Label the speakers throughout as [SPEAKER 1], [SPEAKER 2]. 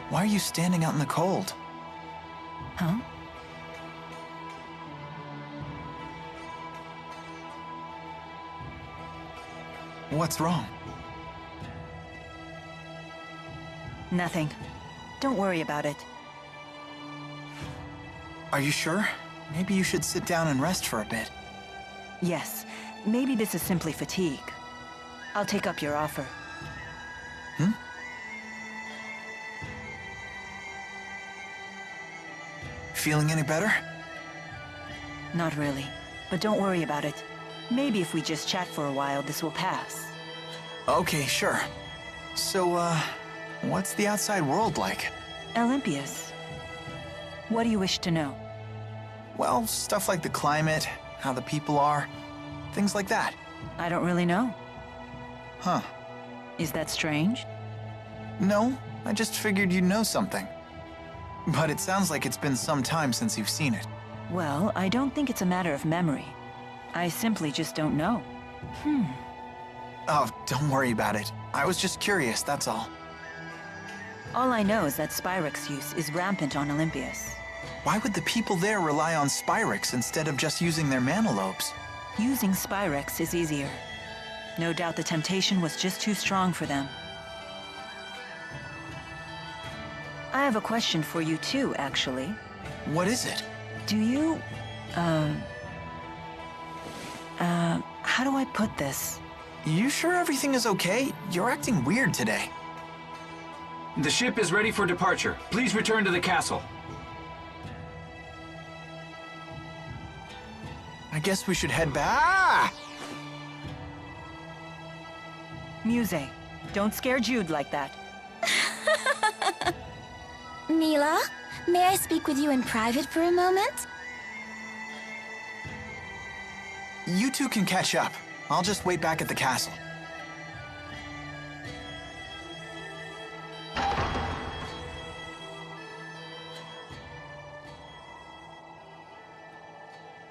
[SPEAKER 1] Why are you standing out in the cold?
[SPEAKER 2] Huh?
[SPEAKER 1] What's wrong?
[SPEAKER 2] Nothing. Don't worry about it.
[SPEAKER 1] Are you sure? Maybe you should sit down and rest for a bit.
[SPEAKER 2] Yes, maybe this is simply fatigue. I'll take up your offer.
[SPEAKER 1] Hmm? Feeling any better?
[SPEAKER 2] Not really, but don't worry about it. Maybe if we just chat for a while, this will pass.
[SPEAKER 1] Okay, sure. So, what's the outside world like?
[SPEAKER 2] Olympias. What do you wish to know?
[SPEAKER 1] Well, stuff like the climate, how the people are, things like that.
[SPEAKER 2] I don't really know.
[SPEAKER 1] Huh.
[SPEAKER 2] Is that strange?
[SPEAKER 1] No, I just figured you'd know something. But it sounds like it's been some time since you've seen it.
[SPEAKER 2] Well, I don't think it's a matter of memory. I simply just don't know.
[SPEAKER 1] Oh, don't worry about it. I was just curious, that's all.
[SPEAKER 2] All I know is that Spyrex use is rampant on Olympias.
[SPEAKER 1] Why would the people there rely on Spyrex instead of just using their mana lobes?
[SPEAKER 2] Using Spyrex is easier. No doubt the temptation was just too strong for them. I have a question for you too, actually.
[SPEAKER 1] What is it?
[SPEAKER 2] Do you, how do I put this?
[SPEAKER 1] You sure everything is okay? You're acting weird today.
[SPEAKER 3] The ship is ready for departure. Please return to the castle.
[SPEAKER 1] I guess we should head back.
[SPEAKER 2] Muse, don't scare Jude like that.
[SPEAKER 4] Milla, may I speak with you in private for a moment?
[SPEAKER 1] You two can catch up. I'll just wait back at the castle.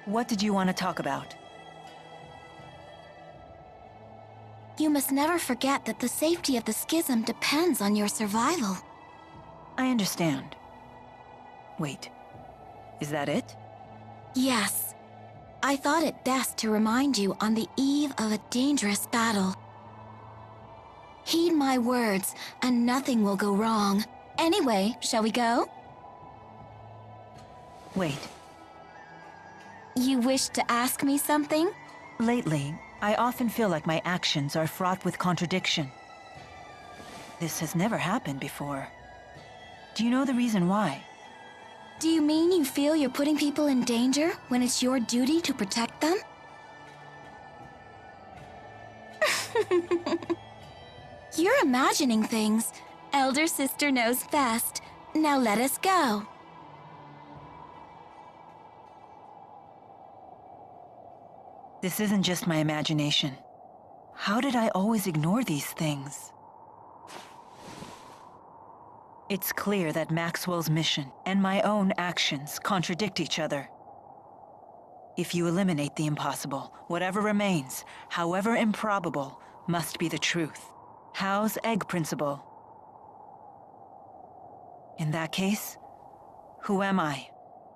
[SPEAKER 2] What did you want to talk about?
[SPEAKER 4] You must never forget that the safety of the schism depends on your survival.
[SPEAKER 2] I understand. Wait, is that it?
[SPEAKER 4] Yes. I thought it best to remind you on the eve of a dangerous battle. Heed my words, and nothing will go wrong. Anyway, shall we go?
[SPEAKER 2] Wait.
[SPEAKER 4] You wish to ask me something?
[SPEAKER 2] Lately, I often feel like my actions are fraught with contradiction. This has never happened before. Do you know the reason why?
[SPEAKER 4] Do you mean you feel you're putting people in danger when it's your duty to protect them? You're imagining things. Elder sister knows best. Now let us go.
[SPEAKER 2] This isn't just my imagination. How did I always ignore these things? It's clear that Maxwell's mission and my own actions contradict each other. If you eliminate the impossible, whatever remains, however improbable, must be the truth. Howe's egg principle. In that case, who am I?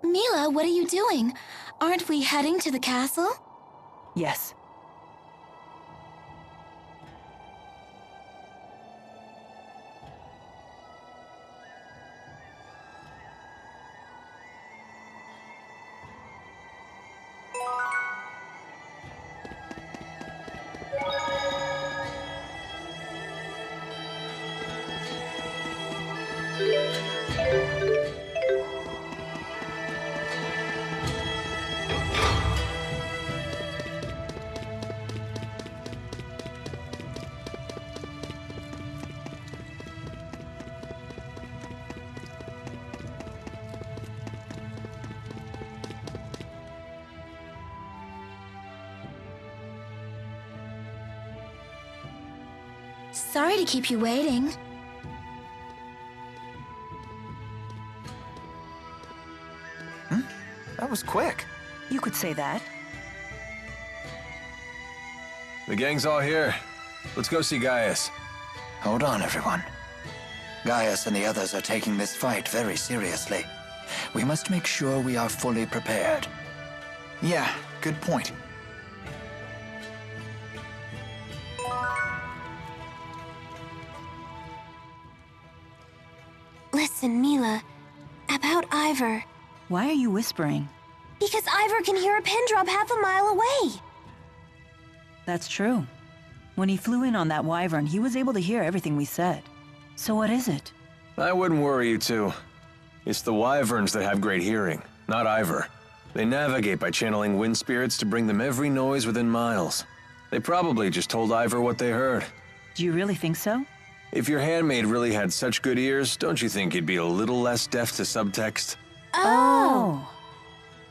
[SPEAKER 4] Milla, what are you doing? Aren't we heading to the castle?
[SPEAKER 2] Yes.
[SPEAKER 4] Sorry to keep you waiting.
[SPEAKER 1] That was quick.
[SPEAKER 2] You could say that.
[SPEAKER 5] The gang's all here. Let's go see Gaius.
[SPEAKER 1] Hold on, everyone.
[SPEAKER 5] Gaius and the others are taking this fight very seriously. We must make sure we are fully prepared.
[SPEAKER 1] Yeah, good point.
[SPEAKER 4] Listen, Milla, about Ivor.
[SPEAKER 2] Why are you whispering?
[SPEAKER 4] Because Ivor can hear a pin drop half a mile away.
[SPEAKER 2] That's true. When he flew in on that wyvern, he was able to hear everything we said. So what is it?
[SPEAKER 6] I wouldn't worry you two. It's the wyverns that have great hearing, not Ivor. They navigate by channeling wind spirits to bring them every noise within miles. They probably just told Ivor what they heard.
[SPEAKER 2] Do you really think so?
[SPEAKER 6] If your handmaid really had such good ears, don't you think he'd be a little less deaf to subtext?
[SPEAKER 4] Oh.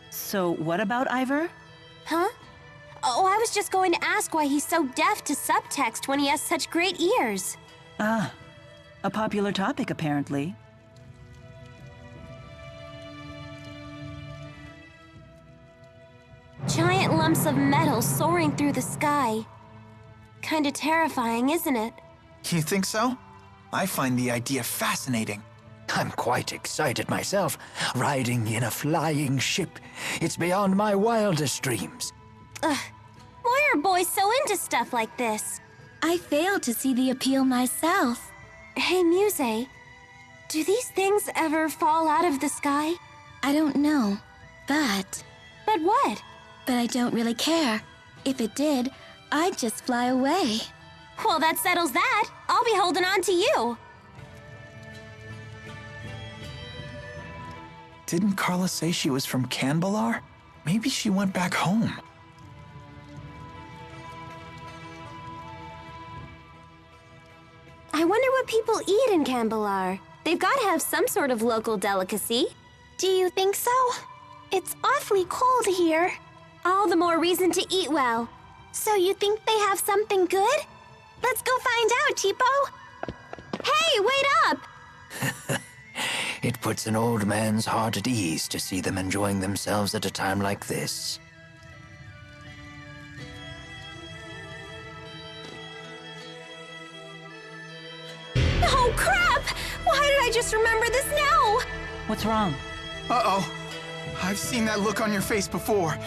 [SPEAKER 2] So what about Ivor?
[SPEAKER 4] Huh? Oh, I was just going to ask why he's so deaf to subtext when he has such great ears.
[SPEAKER 2] Ah, a popular topic apparently.
[SPEAKER 4] Giant lumps of metal soaring through the sky. Kinda terrifying, isn't it?
[SPEAKER 1] You think so? I find the idea fascinating.
[SPEAKER 5] I'm quite excited myself, riding in a flying ship. It's beyond my wildest dreams.
[SPEAKER 4] Why are boys so into stuff like this? I failed to see the appeal myself. Hey, Muse, do these things ever fall out of the sky? I don't know, but... But what? But I don't really care. If it did, I'd just fly away. Well, that settles that. I'll be holding on to you.
[SPEAKER 1] Didn't Carla say she was from Canbalar? Maybe she went back home.
[SPEAKER 4] I wonder what people eat in Canbalar. They've got to have some sort of local delicacy. Do you think so? It's awfully cold here. All the more reason to eat well. So you think they have something good? Let's go find out, Tipo. Hey, wait up!
[SPEAKER 5] It puts an old man's heart at ease to see them enjoying themselves at a time like this.
[SPEAKER 4] Oh, crap! Why did I just remember this now?
[SPEAKER 2] What's wrong?
[SPEAKER 1] Uh-oh. I've seen that look on your face before.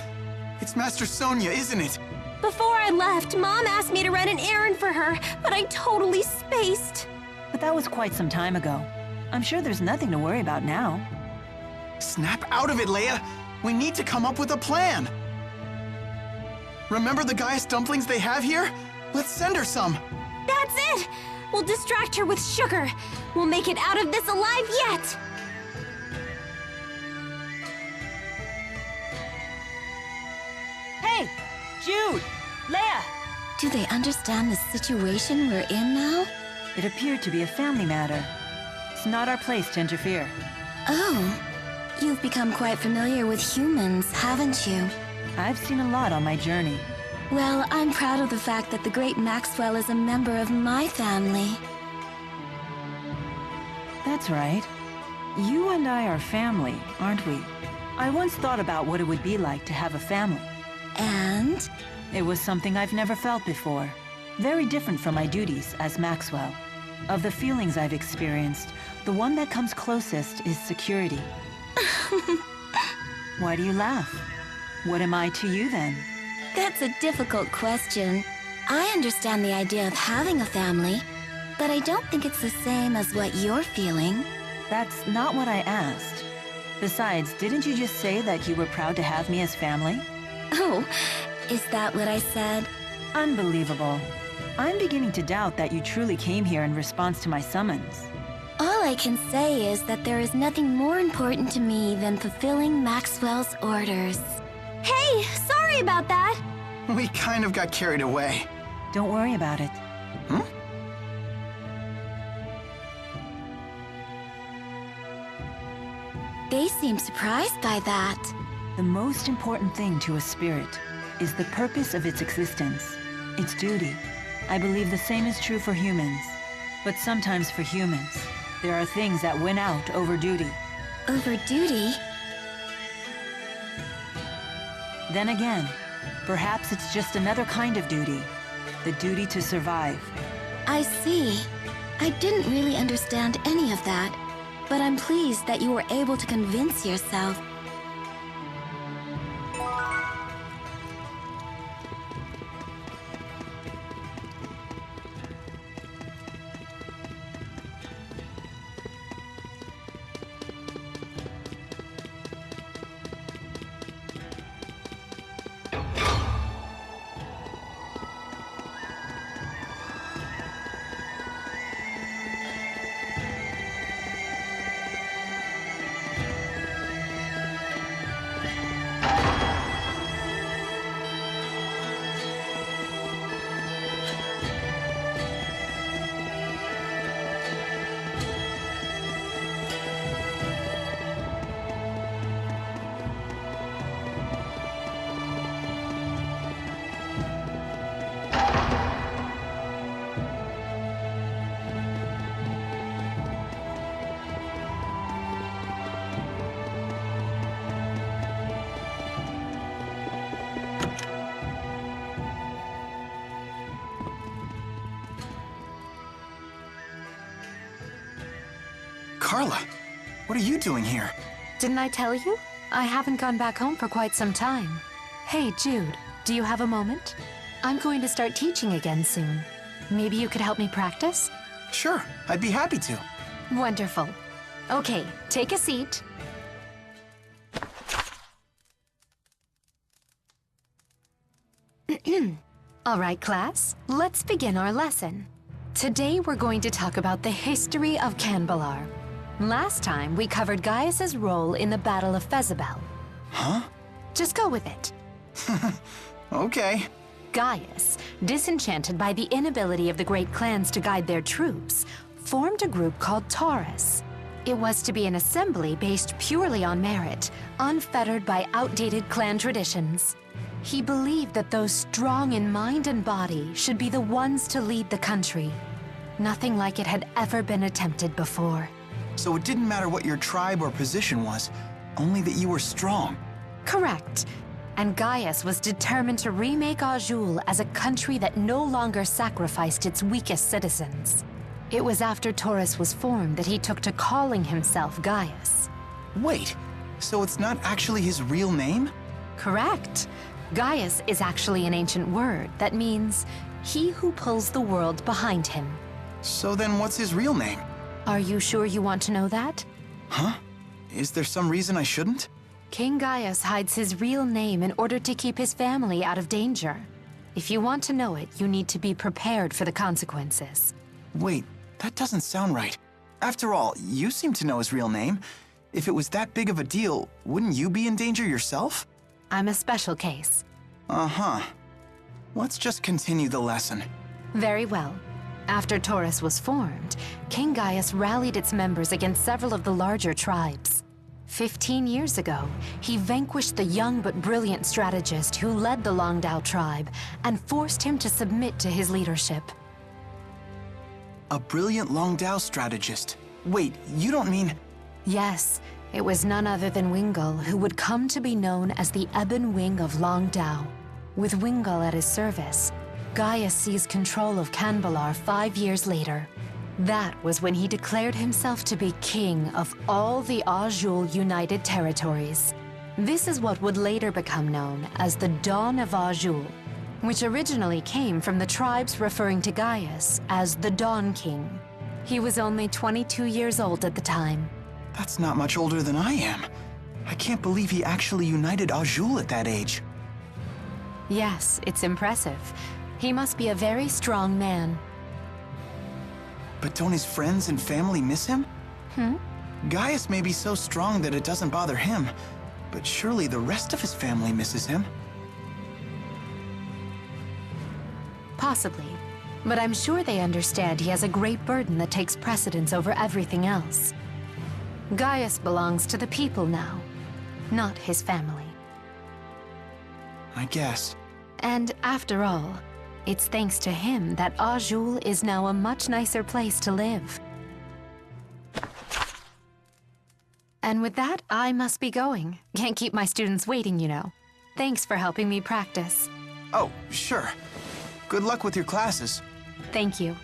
[SPEAKER 1] It's Master Sonia, isn't it?
[SPEAKER 4] Before I left, Mom asked me to run an errand for her, but I totally spaced.
[SPEAKER 2] But that was quite some time ago. I'm sure there's nothing to worry about now.
[SPEAKER 1] Snap out of it, Leia! We need to come up with a plan! Remember the Gaius dumplings they have here? Let's send her some!
[SPEAKER 4] That's it! We'll distract her with sugar. We'll make it out of this alive yet!
[SPEAKER 2] Hey! Jude! Leia!
[SPEAKER 4] Do they understand the situation we're in now?
[SPEAKER 2] It appeared to be a family matter. It's not our place to interfere.
[SPEAKER 4] Oh, you've become quite familiar with humans, haven't you?
[SPEAKER 2] I've seen a lot on my journey.
[SPEAKER 4] Well, I'm proud of the fact that the great Maxwell is a member of my family.
[SPEAKER 2] That's right. You and I are family, aren't we? I once thought about what it would be like to have a family.
[SPEAKER 4] And?
[SPEAKER 2] It was something I've never felt before. Very different from my duties as Maxwell. Of the feelings I've experienced, the one that comes closest is security. Why do you laugh? What am I to you then?
[SPEAKER 4] That's a difficult question. I understand the idea of having a family, but I don't think it's the same as what you're feeling.
[SPEAKER 2] That's not what I asked. Besides, didn't you just say that you were proud to have me as family?
[SPEAKER 4] Oh, is that what I said?
[SPEAKER 2] Unbelievable. I'm beginning to doubt that you truly came here in response to my summons.
[SPEAKER 4] All I can say is that there is nothing more important to me than fulfilling Maxwell's orders. Hey, sorry about that!
[SPEAKER 1] We kind of got carried away.
[SPEAKER 2] Don't worry about it.
[SPEAKER 1] Hmm?
[SPEAKER 4] They seem surprised by that.
[SPEAKER 2] The most important thing to a spirit is the purpose of its existence, its duty. I believe the same is true for humans. But sometimes for humans, there are things that win out over duty.
[SPEAKER 4] Over duty?
[SPEAKER 2] Then again, perhaps it's just another kind of duty. The duty to survive.
[SPEAKER 4] I see. I didn't really understand any of that, but I'm pleased that you were able to convince yourself.
[SPEAKER 1] Carla, what are you doing here?
[SPEAKER 7] Didn't I tell you? I haven't gone back home for quite some time. Hey, Jude, do you have a moment? I'm going to start teaching again soon. Maybe you could help me practice?
[SPEAKER 1] Sure, I'd be happy to.
[SPEAKER 7] Wonderful. Okay, take a seat. All right, class, let's begin our lesson. Today we're going to talk about the history of Canbalar. Last time we covered Gaius's role in the Battle of Fezabel.
[SPEAKER 1] Huh?
[SPEAKER 7] Just go with it.
[SPEAKER 1] Okay.
[SPEAKER 7] Gaius, disenchanted by the inability of the great clans to guide their troops, formed a group called Taurus. It was to be an assembly based purely on merit, unfettered by outdated clan traditions. He believed that those strong in mind and body should be the ones to lead the country. Nothing like it had ever been attempted before.
[SPEAKER 1] So it didn't matter what your tribe or position was, only that you were strong.
[SPEAKER 7] Correct. And Gaius was determined to remake Azul as a country that no longer sacrificed its weakest citizens. It was after Taurus was formed that he took to calling himself Gaius.
[SPEAKER 1] Wait, so it's not actually his real name?
[SPEAKER 7] Correct. Gaius is actually an ancient word that means he who pulls the world behind him.
[SPEAKER 1] So then what's his real name?
[SPEAKER 7] Are you sure you want to know that?
[SPEAKER 1] Huh? Is there some reason I shouldn't?
[SPEAKER 7] King Gaius hides his real name in order to keep his family out of danger. If you want to know it, you need to be prepared for the consequences.
[SPEAKER 1] Wait, that doesn't sound right. After all, you seem to know his real name. If it was that big of a deal, wouldn't you be in danger yourself?
[SPEAKER 7] I'm a special case.
[SPEAKER 1] Uh-huh. Let's just continue the lesson.
[SPEAKER 7] Very well. After Taurus was formed, King Gaius rallied its members against several of the larger tribes. 15 years ago, he vanquished the young but brilliant strategist who led the Longdao tribe and forced him to submit to his leadership.
[SPEAKER 1] A brilliant Longdao strategist. Wait, you don't mean...
[SPEAKER 7] Yes, it was none other than Wingle who would come to be known as the Ebon Wing of Longdao. With Wingle at his service, Gaius seized control of Canbalar 5 years later. That was when he declared himself to be king of all the Azul United Territories. This is what would later become known as the Dawn of Azul, which originally came from the tribes referring to Gaius as the Dawn King. He was only 22 years old at the time.
[SPEAKER 1] That's not much older than I am. I can't believe he actually united Azul at that age.
[SPEAKER 7] Yes, it's impressive. He must be a very strong man.
[SPEAKER 1] But don't his friends and family miss him? Gaius may be so strong that it doesn't bother him, but surely the rest of his family misses him.
[SPEAKER 7] Possibly. But I'm sure they understand he has a great burden that takes precedence over everything else. Gaius belongs to the people now, not his family.
[SPEAKER 1] I guess.
[SPEAKER 7] And after all, it's thanks to him that Azul is now a much nicer place to live. And with that, I must be going. Can't keep my students waiting, you know. Thanks for helping me practice.
[SPEAKER 1] Oh, sure. Good luck with your classes.
[SPEAKER 7] Thank you.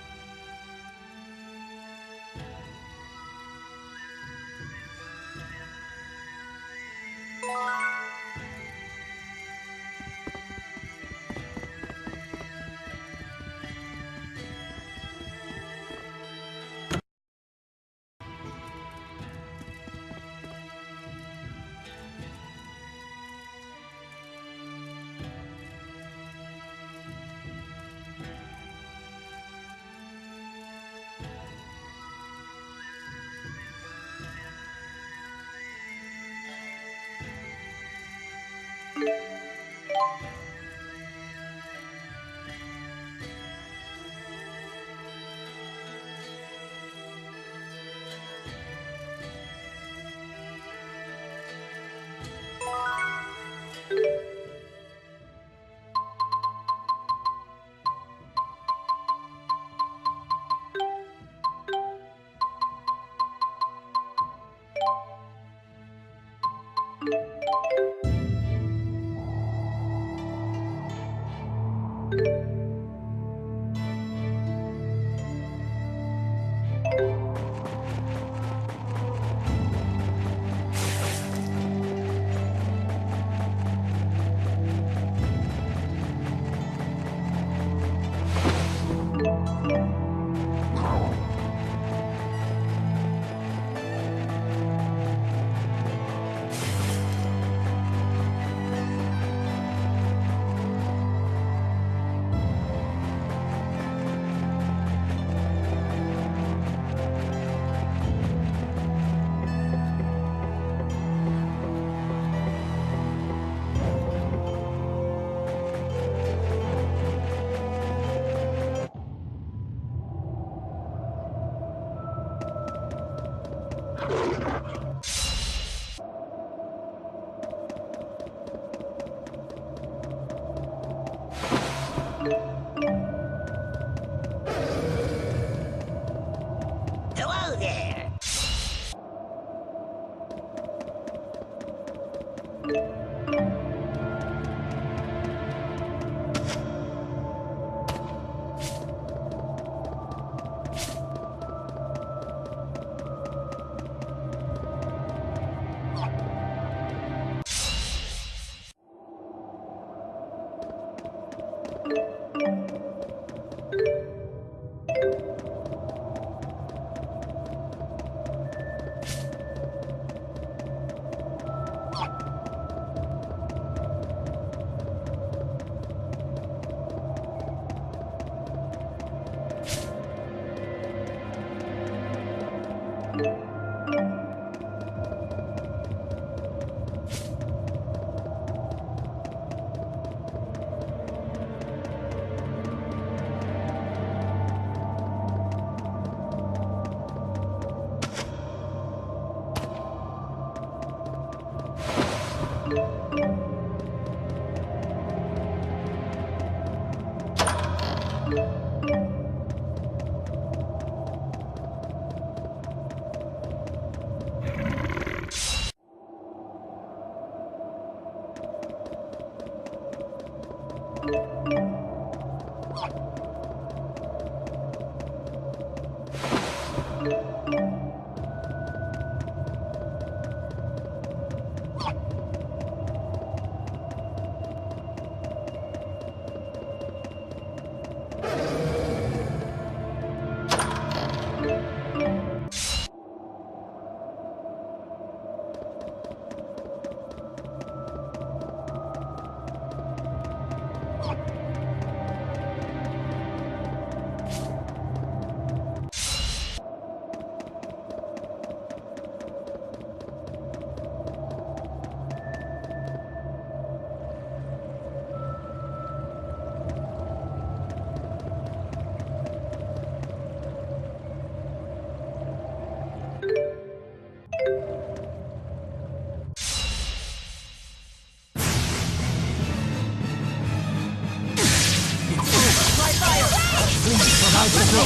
[SPEAKER 8] Hello there.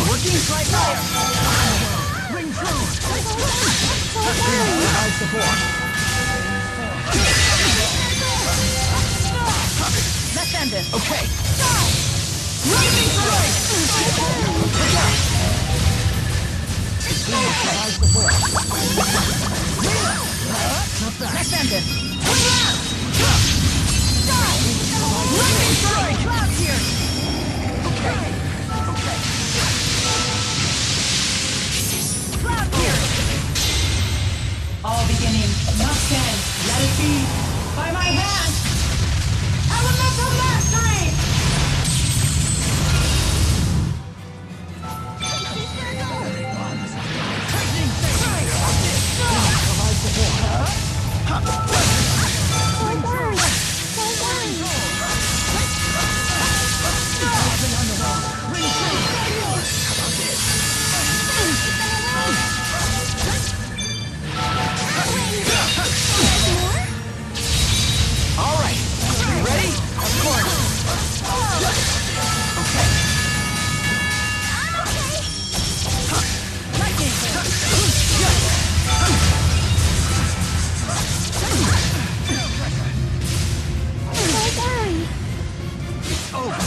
[SPEAKER 5] Working strike fire! Ring true! Provide support! Let's end this! Okay! Lightning strike! Provide support! Not bad! Let's end this! Lightning strike! Cloud here! Okay!
[SPEAKER 2] All beginnings must end. Let it be. By my hand. Elemental mastery!
[SPEAKER 5] Provide support. All right, you ready? Of course. Okay. Lightning. It's over.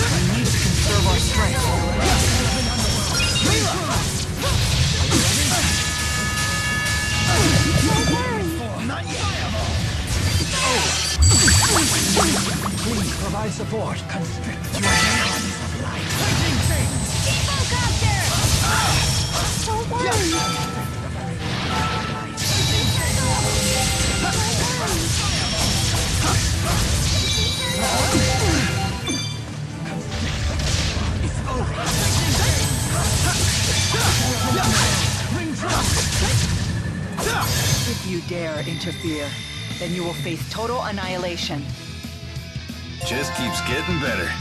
[SPEAKER 5] We need to conserve our strength. Not yet. It's over. Please provide support. Constrict your hands of light. If
[SPEAKER 2] If you dare interfere, then you will face total annihilation.
[SPEAKER 6] Just keeps getting better.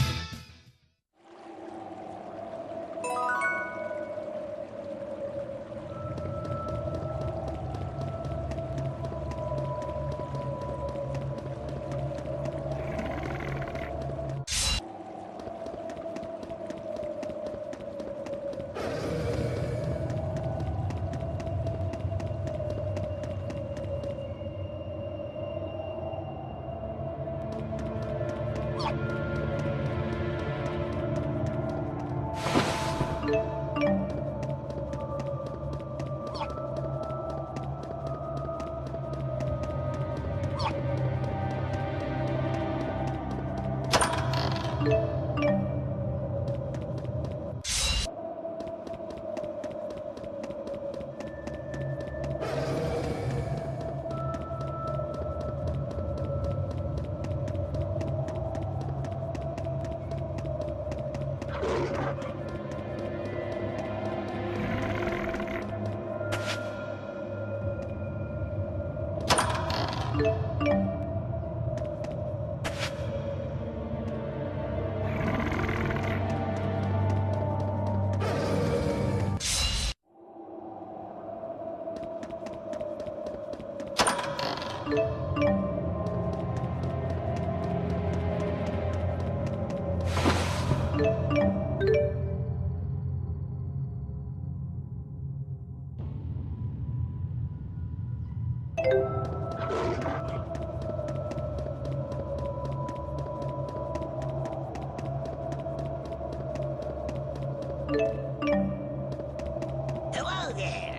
[SPEAKER 8] Hello there.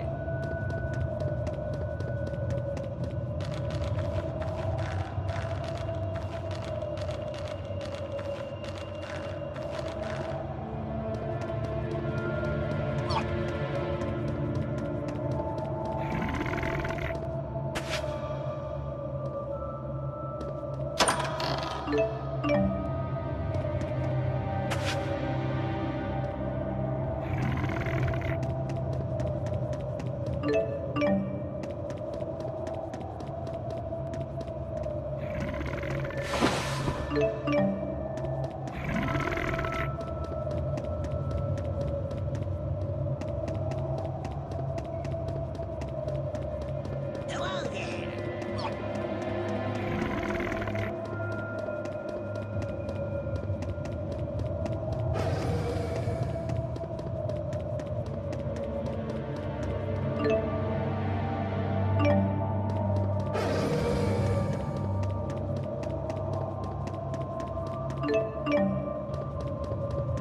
[SPEAKER 8] Hello there. Hello there.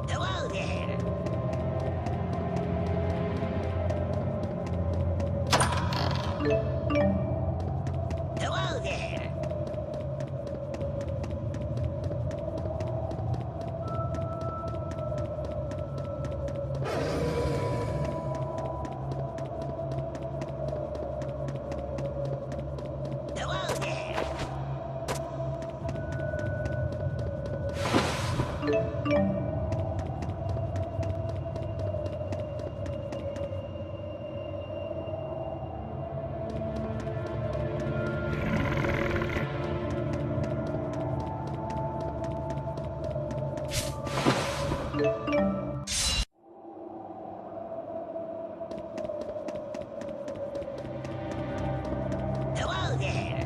[SPEAKER 8] Hello there. Hello there. Hello there.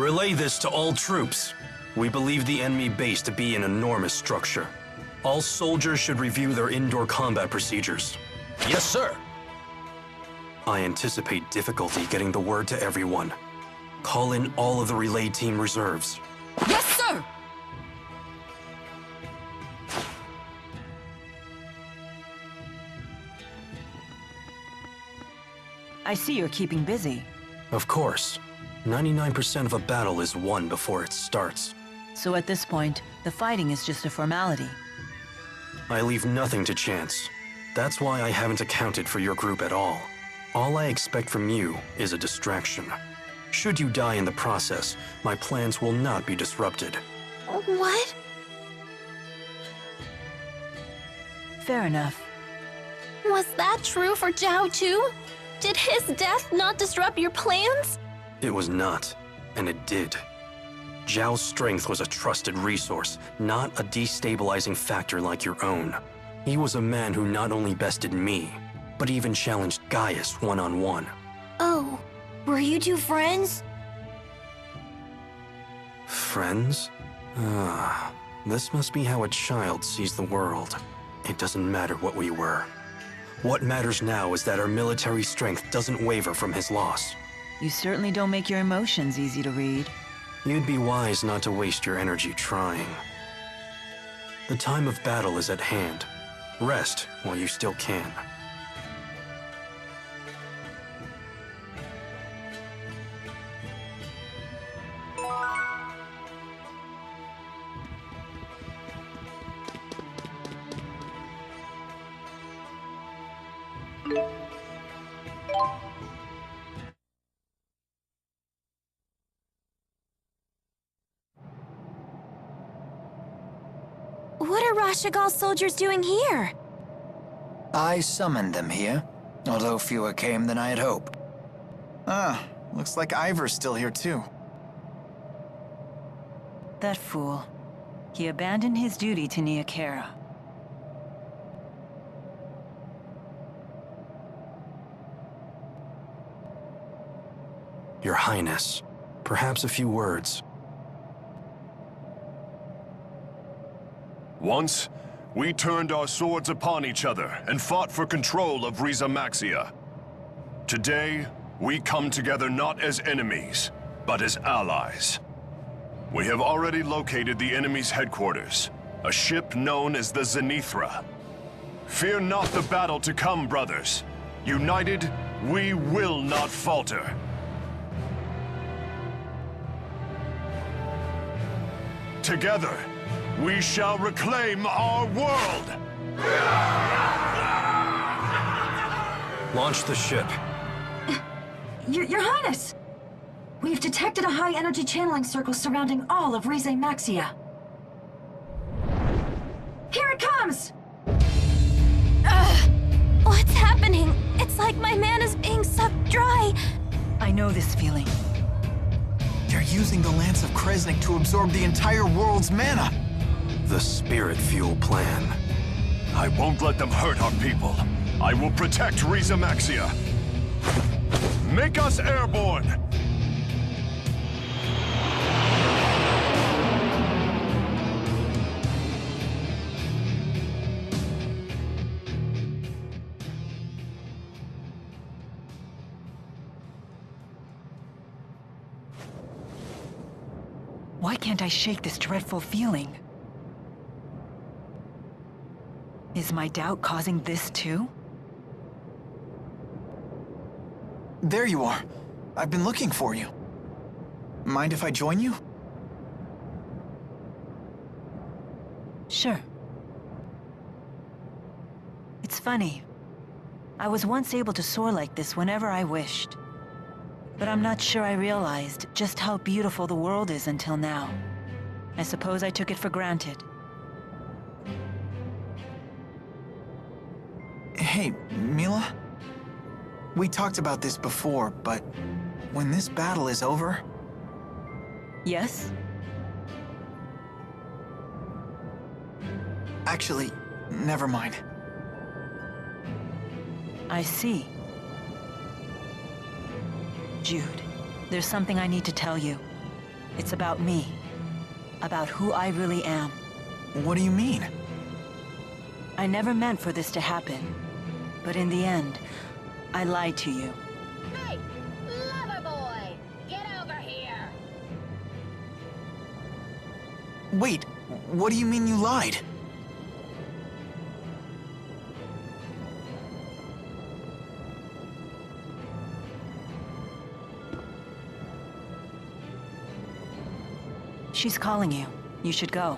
[SPEAKER 9] Relay this to all troops. We believe the enemy base to be an enormous structure. All soldiers should review their indoor combat procedures.
[SPEAKER 5] Yes, sir.
[SPEAKER 9] I anticipate difficulty getting the word to everyone. Call in all of the relay team reserves.
[SPEAKER 10] Yes, sir!
[SPEAKER 2] I see you're keeping busy.
[SPEAKER 9] Of course. 99% of a battle is won before it starts.
[SPEAKER 2] So at this point, the fighting is just a formality.
[SPEAKER 9] I leave nothing to chance. That's why I haven't accounted for your group at all. All I expect from you is a distraction. Should you die in the process, my plans will not be disrupted.
[SPEAKER 4] What?
[SPEAKER 2] Fair enough.
[SPEAKER 4] Was that true for Zhao too? Did his death not disrupt your plans?
[SPEAKER 9] It was not, and it did. Zhao's strength was a trusted resource, not a destabilizing factor like your own. He was a man who not only bested me, but even challenged Gaius one-on-one.
[SPEAKER 4] Oh, were you two friends?
[SPEAKER 9] Friends? This must be how a child sees the world. It doesn't matter what we were. What matters now is that our military strength doesn't waver from his loss.
[SPEAKER 2] You certainly don't make your emotions easy to read.
[SPEAKER 9] You'd be wise not to waste your energy trying. The time of battle is at hand. Rest while you still can.
[SPEAKER 4] What are Rashagal's soldiers doing here?
[SPEAKER 5] I summoned them here, although fewer came than I had hoped.
[SPEAKER 1] Ah, looks like Ivor's still here too.
[SPEAKER 2] That fool. He abandoned his duty to Niakara.
[SPEAKER 9] Your Highness, perhaps a few words.
[SPEAKER 11] Once, we turned our swords upon each other and fought for control of Riza Maxia. Today, we come together not as enemies, but as allies. We have already located the enemy's headquarters, a ship known as the Zenithra. Fear not the battle to come, brothers. United, we will not falter. Together, we shall reclaim our world!
[SPEAKER 9] Launch the ship.
[SPEAKER 10] Your Highness! We've detected a high-energy channeling circle surrounding all of Rize Maxia. Here it comes!
[SPEAKER 4] What's happening? It's like my mana is being sucked dry.
[SPEAKER 2] I know this feeling.
[SPEAKER 1] They're using the Lance of Kresnik to absorb the entire world's mana.
[SPEAKER 9] The Spirit Fuel plan.
[SPEAKER 11] I won't let them hurt our people. I will protect Riza Maxia. Make us airborne!
[SPEAKER 2] Why can't I shake this dreadful feeling? Is my doubt causing this too?
[SPEAKER 1] There you are. I've been looking for you. Mind if I join you?
[SPEAKER 2] Sure. It's funny. I was once able to soar like this whenever I wished. But I'm not sure I realized just how beautiful the world is until now. I suppose I took it for granted.
[SPEAKER 1] Hey, Milla? We talked about this before, but when this battle is over...
[SPEAKER 2] Yes?
[SPEAKER 1] Actually, never mind.
[SPEAKER 2] I see. Jude, there's something I need to tell you. It's about me. About who I really am.
[SPEAKER 1] What do you mean?
[SPEAKER 2] I never meant for this to happen. But in the end, I lied to you.
[SPEAKER 8] Hey, lover boy! Get over here!
[SPEAKER 1] Wait, what do you mean you lied?
[SPEAKER 2] She's calling you. You should go.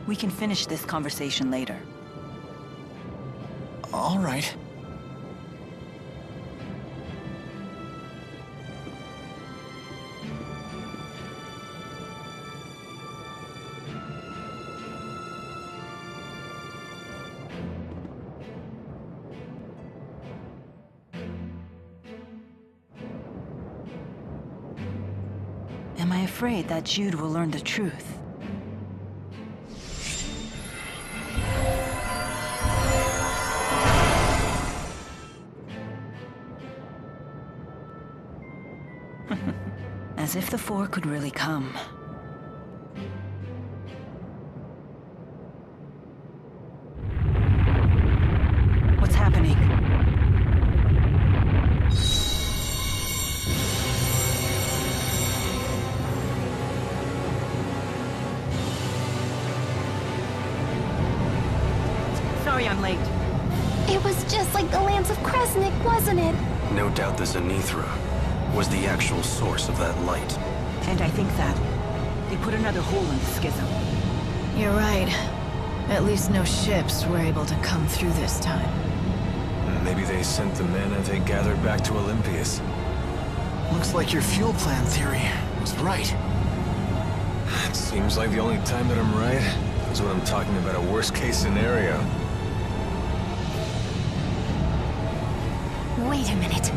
[SPEAKER 2] We can finish this conversation later.
[SPEAKER 1] All right.
[SPEAKER 2] Am I afraid that Jude will learn the truth? As if the Four could really come. What's happening? Sorry I'm late.
[SPEAKER 4] It was just like the Lance of Kresnik, wasn't it?
[SPEAKER 9] No doubt the Zenithra was the actual source of that light.
[SPEAKER 2] And I think that they put another hole in the schism.
[SPEAKER 12] You're right. At least no ships were able to come through this time.
[SPEAKER 6] Maybe they sent the mana they gathered back to Olympias.
[SPEAKER 1] Looks like your fuel plan theory was right.
[SPEAKER 6] It seems like the only time that I'm right is when I'm talking about a worst-case scenario.
[SPEAKER 4] Wait a minute.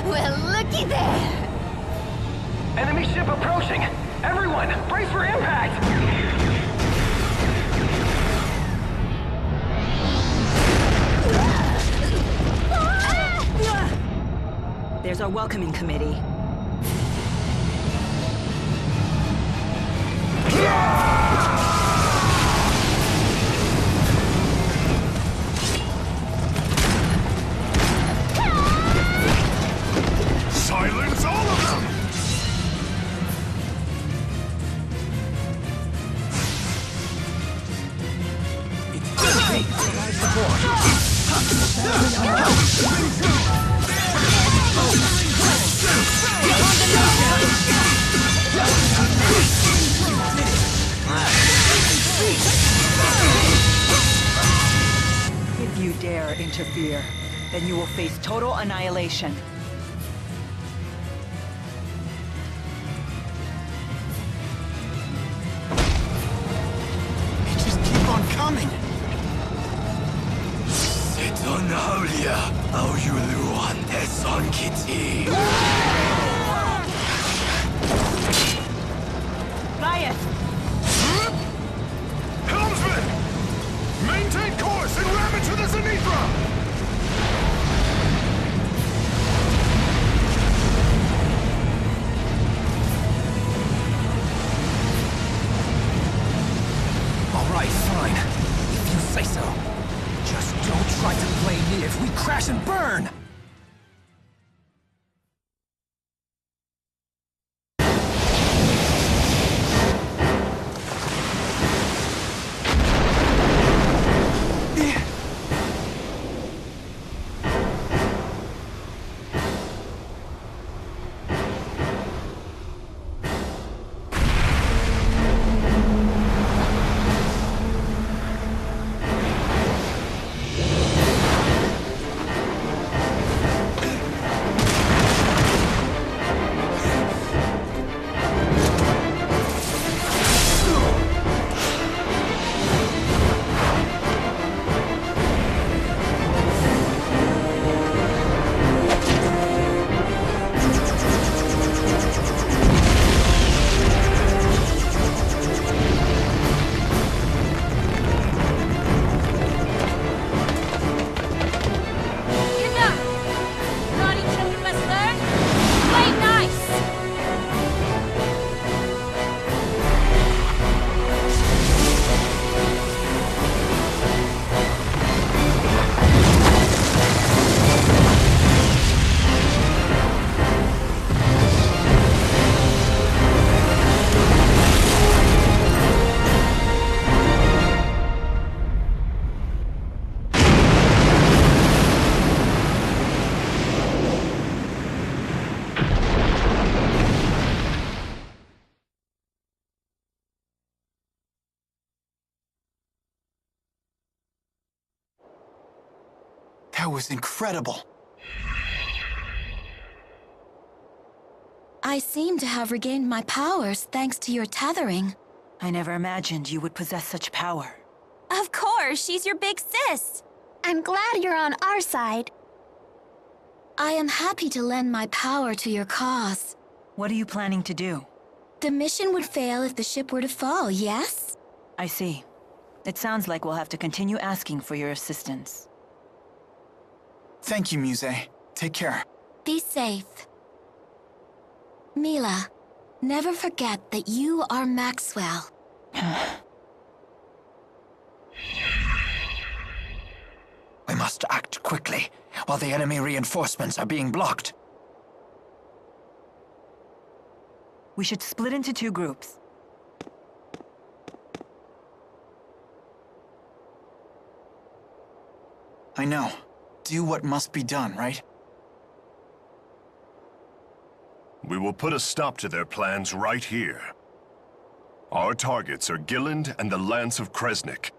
[SPEAKER 4] Well, looky there!
[SPEAKER 13] Enemy ship approaching! Everyone, brace for impact!
[SPEAKER 2] There's our welcoming committee.
[SPEAKER 11] Silence all of them!
[SPEAKER 2] If you dare interfere, then you will face total annihilation.
[SPEAKER 1] They just keep on coming.
[SPEAKER 2] Riot!
[SPEAKER 11] Helmsman! Maintain course and ram into the Zenithra!
[SPEAKER 5] All right, fine. If you say so. Just don't try to play me if we crash and burn!
[SPEAKER 1] That was incredible.
[SPEAKER 4] I seem to have regained my powers thanks to your tethering.
[SPEAKER 2] I never imagined you would possess such power.
[SPEAKER 4] Of course, she's your big sis.
[SPEAKER 8] I'm glad you're on our side.
[SPEAKER 4] I am happy to lend my power to your cause.
[SPEAKER 2] What are you planning to do?
[SPEAKER 4] The mission would fail if the ship were to fall, yes?
[SPEAKER 2] I see. It sounds like we'll have to continue asking for your assistance.
[SPEAKER 1] Thank you, Muse. Take care.
[SPEAKER 4] Be safe. Milla, never forget that you are Maxwell.
[SPEAKER 5] We must act quickly, while the enemy reinforcements are being blocked.
[SPEAKER 2] We should split into 2 groups.
[SPEAKER 1] I know. Do what must be done, right?
[SPEAKER 11] We will put a stop to their plans right here. Our targets are Gilland and the Lance of Kresnik.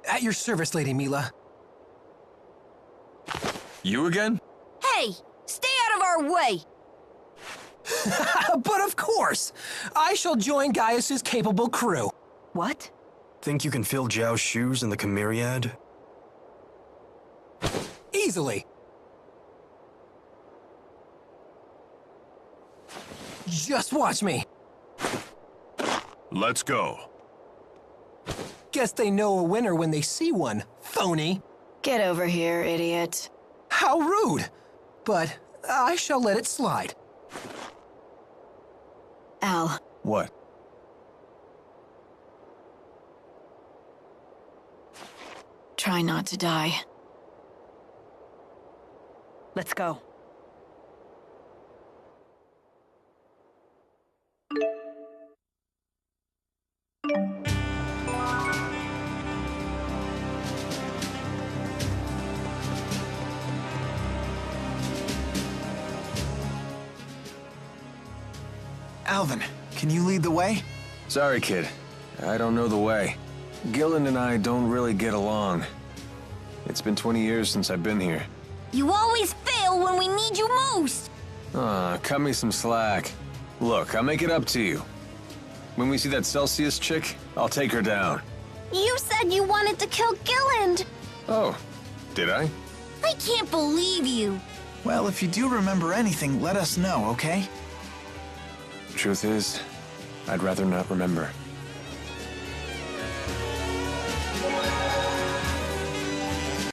[SPEAKER 5] At your service, Lady Milla.
[SPEAKER 6] You again?
[SPEAKER 10] Hey! Stay out of our way!
[SPEAKER 5] But of course! I shall join Gaius's capable crew.
[SPEAKER 2] What?
[SPEAKER 9] Think you can fill Zhao's shoes in the Chimeriad?
[SPEAKER 5] Easily. Just watch me.
[SPEAKER 11] Let's go.
[SPEAKER 5] Guess they know a winner when they see one, phony.
[SPEAKER 12] Get over here, idiot.
[SPEAKER 5] How rude! But I shall let it slide.
[SPEAKER 12] Al.
[SPEAKER 6] What?
[SPEAKER 12] Try not to die.
[SPEAKER 2] Let's go.
[SPEAKER 1] Alvin, can you lead the way?
[SPEAKER 6] Sorry, kid. I don't know the way. Gilland and I don't really get along. It's been 20 years since I've been here.
[SPEAKER 4] You always fail when we need you most!
[SPEAKER 6] Aw, cut me some slack. Look, I'll make it up to you. When we see that Celsius chick, I'll take her down.
[SPEAKER 4] You said you wanted to kill Gilland!
[SPEAKER 6] Oh, did I?
[SPEAKER 4] I can't believe you!
[SPEAKER 1] Well, if you do remember anything, let us know, okay?
[SPEAKER 6] Truth is, I'd rather not remember.